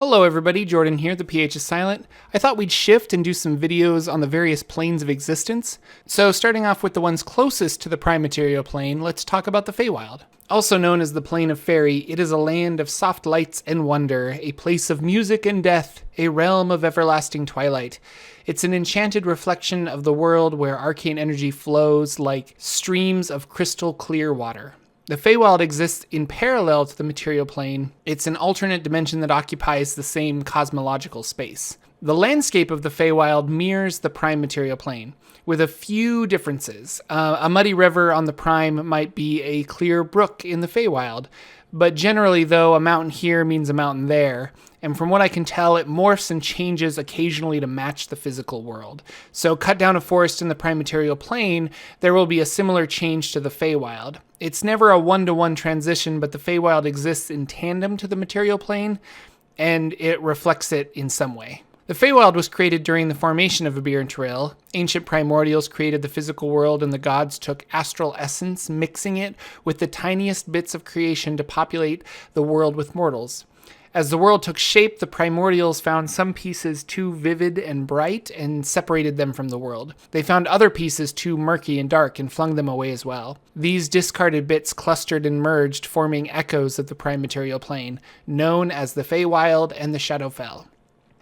Hello everybody, Jordan here, the PH is silent. I thought we'd shift and do some videos on the various planes of existence. So starting off with the ones closest to the prime material plane, let's talk about the Feywild. Also known as the Plane of Fairy, it is a land of soft lights and wonder, a place of music and death, a realm of everlasting twilight. It's an enchanted reflection of the world where arcane energy flows like streams of crystal clear water. The Feywild exists in parallel to the material plane. It's an alternate dimension that occupies the same cosmological space. The landscape of the Feywild mirrors the prime material plane, with a few differences. A muddy river on the prime might be a clear brook in the Feywild, but generally, though, a mountain here means a mountain there. And from what I can tell, it morphs and changes occasionally to match the physical world. So cut down a forest in the prime material plane, there will be a similar change to the Feywild. It's never a one-to-one transition, but the Feywild exists in tandem to the material plane, and it reflects it in some way. The Feywild was created during the formation of Abir and Terrell. Ancient primordials created the physical world, and the gods took astral essence, mixing it with the tiniest bits of creation to populate the world with mortals. As the world took shape, the primordials found some pieces too vivid and bright and separated them from the world. They found other pieces too murky and dark and flung them away as well. These discarded bits clustered and merged, forming echoes of the prime material plane, known as the Feywild and the Shadowfell.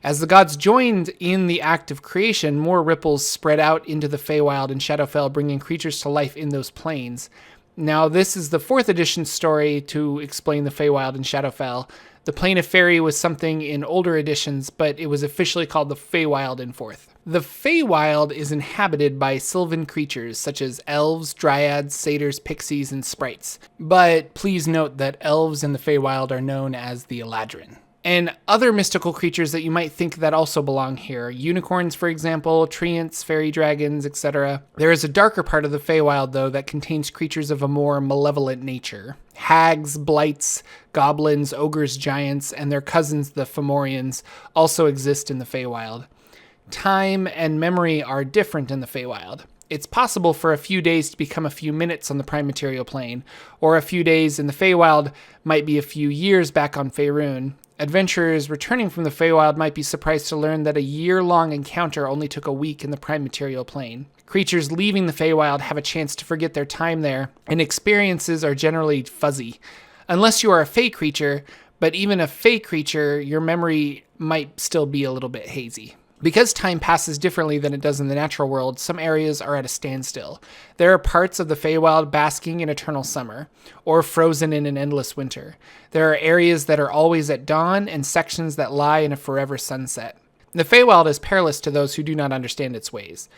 As the gods joined in the act of creation, more ripples spread out into the Feywild and Shadowfell, bringing creatures to life in those planes. Now, this is the 4th edition story to explain the Feywild and Shadowfell. The Plane of Fairy was something in older editions, but it was officially called the Feywild in 4th. The Feywild is inhabited by sylvan creatures such as elves, dryads, satyrs, pixies, and sprites. But please note that elves in the Feywild are known as the Aladdin. And other mystical creatures that you might think that also belong here. Unicorns, for example, treants, fairy dragons, etc. There is a darker part of the Feywild, though, that contains creatures of a more malevolent nature. Hags, blights, goblins, ogres, giants, and their cousins, the Fomorians, also exist in the Feywild. Time and memory are different in the Feywild. It's possible for a few days to become a few minutes on the prime material plane, or a few days in the Feywild might be a few years back on Faerun. Adventurers returning from the Feywild might be surprised to learn that a year-long encounter only took a week in the prime material plane. Creatures leaving the Feywild have a chance to forget their time there, and experiences are generally fuzzy. Unless you are a Fey creature, but even a Fey creature, your memory might still be a little bit hazy. Because time passes differently than it does in the natural world, some areas are at a standstill. There are parts of the Feywild basking in eternal summer, or frozen in an endless winter. There are areas that are always at dawn, and sections that lie in a forever sunset. The Feywild is perilous to those who do not understand its ways.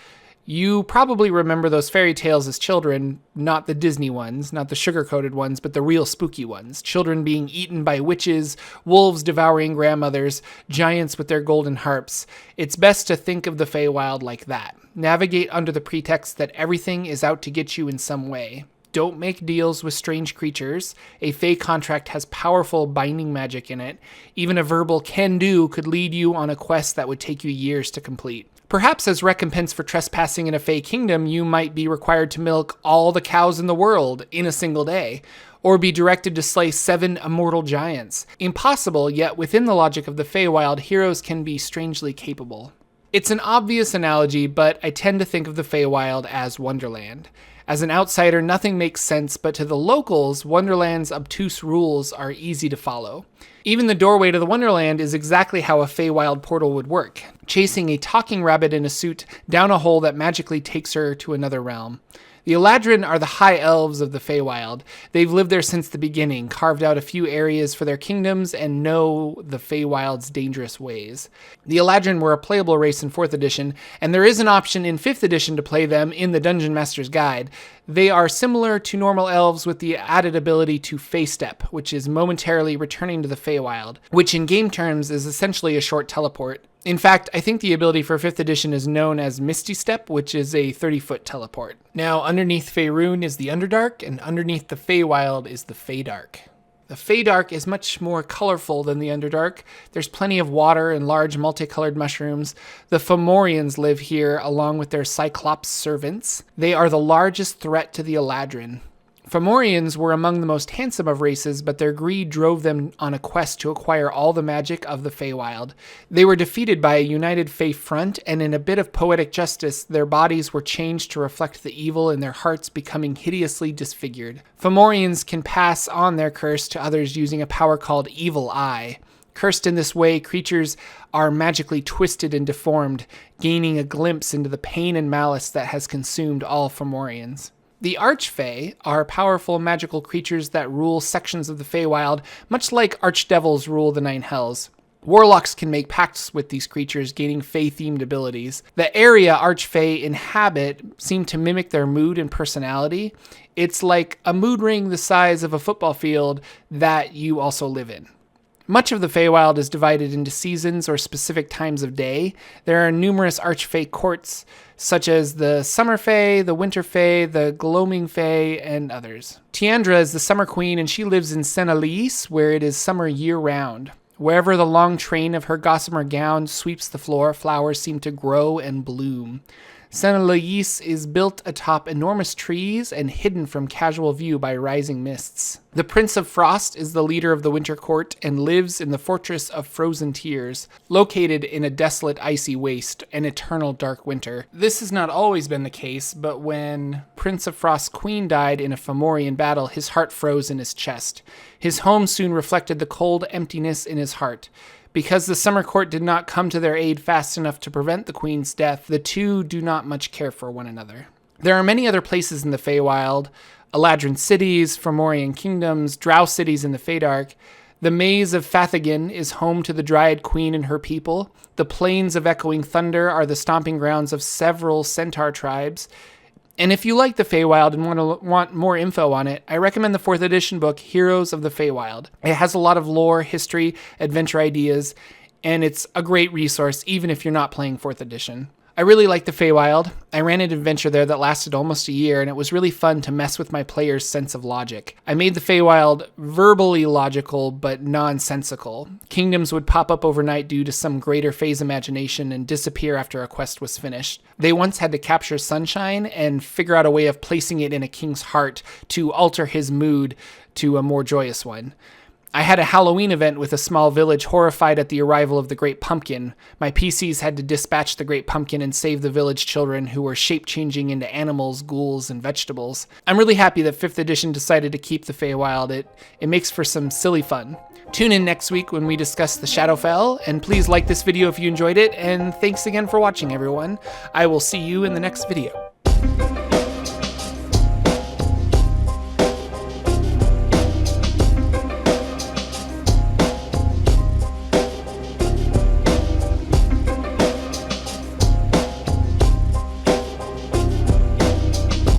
You probably remember those fairy tales as children, not the Disney ones, not the sugar-coated ones, but the real spooky ones. Children being eaten by witches, wolves devouring grandmothers, giants with their golden harps. It's best to think of the Feywild like that. Navigate under the pretext that everything is out to get you in some way. Don't make deals with strange creatures. A Fey contract has powerful binding magic in it. Even a verbal can-do could lead you on a quest that would take you years to complete. Perhaps as recompense for trespassing in a Fey kingdom, you might be required to milk all the cows in the world in a single day, or be directed to slay 7 immortal giants. Impossible, yet within the logic of the Feywild, heroes can be strangely capable. It's an obvious analogy, but I tend to think of the Feywild as Wonderland. As an outsider, nothing makes sense, but to the locals, Wonderland's obtuse rules are easy to follow. Even the doorway to the Wonderland is exactly how a Feywild portal would work, chasing a talking rabbit in a suit down a hole that magically takes her to another realm. The Aladdin are the high elves of the Feywild. They've lived there since the beginning, carved out a few areas for their kingdoms, and know the Feywild's dangerous ways. The Aladdin were a playable race in 4th edition, and there is an option in 5th edition to play them in the Dungeon Master's Guide. They are similar to normal elves with the added ability to Fey Step, which is momentarily returning to the Feywild, which in game terms is essentially a short teleport. In fact, I think the ability for 5th edition is known as Misty Step, which is a 30-foot teleport. Now, underneath Faerun is the Underdark, and underneath the Feywild is the Feydark. The Feydark is much more colorful than the Underdark. There's plenty of water and large multicolored mushrooms. The Fomorians live here along with their Cyclops servants. They are the largest threat to the Aladdin. Fomorians were among the most handsome of races, but their greed drove them on a quest to acquire all the magic of the Feywild. They were defeated by a united Fey front, and in a bit of poetic justice, their bodies were changed to reflect the evil in their hearts, becoming hideously disfigured. Fomorians can pass on their curse to others using a power called Evil Eye. Cursed in this way, creatures are magically twisted and deformed, gaining a glimpse into the pain and malice that has consumed all Fomorians. The Arch Fae are powerful magical creatures that rule sections of the Feywild, much like archdevils rule the Nine Hells. Warlocks can make pacts with these creatures, gaining Fey-themed abilities. The area Arch Fae inhabit seem to mimic their mood and personality. It's like a mood ring the size of a football field that you also live in. Much of the Feywild is divided into seasons or specific times of day. There are numerous Arch Fae courts, such as the Summer Fae, the Winter Fae, the Gloaming Fae, and others. Tiandra is the Summer Queen, and she lives in Senaliis, where it is summer year-round. Wherever the long train of her gossamer gown sweeps the floor, flowers seem to grow and bloom. Senaliis is built atop enormous trees and hidden from casual view by rising mists. The Prince of Frost is the leader of the Winter Court and lives in the Fortress of Frozen Tears, located in a desolate icy waste, an eternal dark winter. This has not always been the case, but when Prince of Frost's queen died in a Fomorian battle, his heart froze in his chest. His home soon reflected the cold emptiness in his heart. Because the Summer Court did not come to their aid fast enough to prevent the queen's death, the two do not much care for one another. There are many other places in the Feywild: Aladdin cities, Fomorian kingdoms, drow cities in the Feydark. The Maze of Fathagan is home to the Dryad Queen and her people. The Plains of Echoing Thunder are the stomping grounds of several centaur tribes. And if you like the Feywild and want more info on it, I recommend the 4th edition book, Heroes of the Feywild. It has a lot of lore, history, adventure ideas, and it's a great resource even if you're not playing 4th edition. I really like the Feywild. I ran an adventure there that lasted almost a year, and it was really fun to mess with my players' sense of logic. I made the Feywild verbally logical, but nonsensical. Kingdoms would pop up overnight due to some greater Fey's imagination and disappear after a quest was finished. They once had to capture sunshine and figure out a way of placing it in a king's heart to alter his mood to a more joyous one. I had a Halloween event with a small village horrified at the arrival of the Great Pumpkin. My PCs had to dispatch the Great Pumpkin and save the village children who were shape-changing into animals, ghouls, and vegetables. I'm really happy that 5th edition decided to keep the Feywild. It makes for some silly fun. Tune in next week when we discuss the Shadowfell, and please like this video if you enjoyed it, and thanks again for watching, everyone. I will see you in the next video.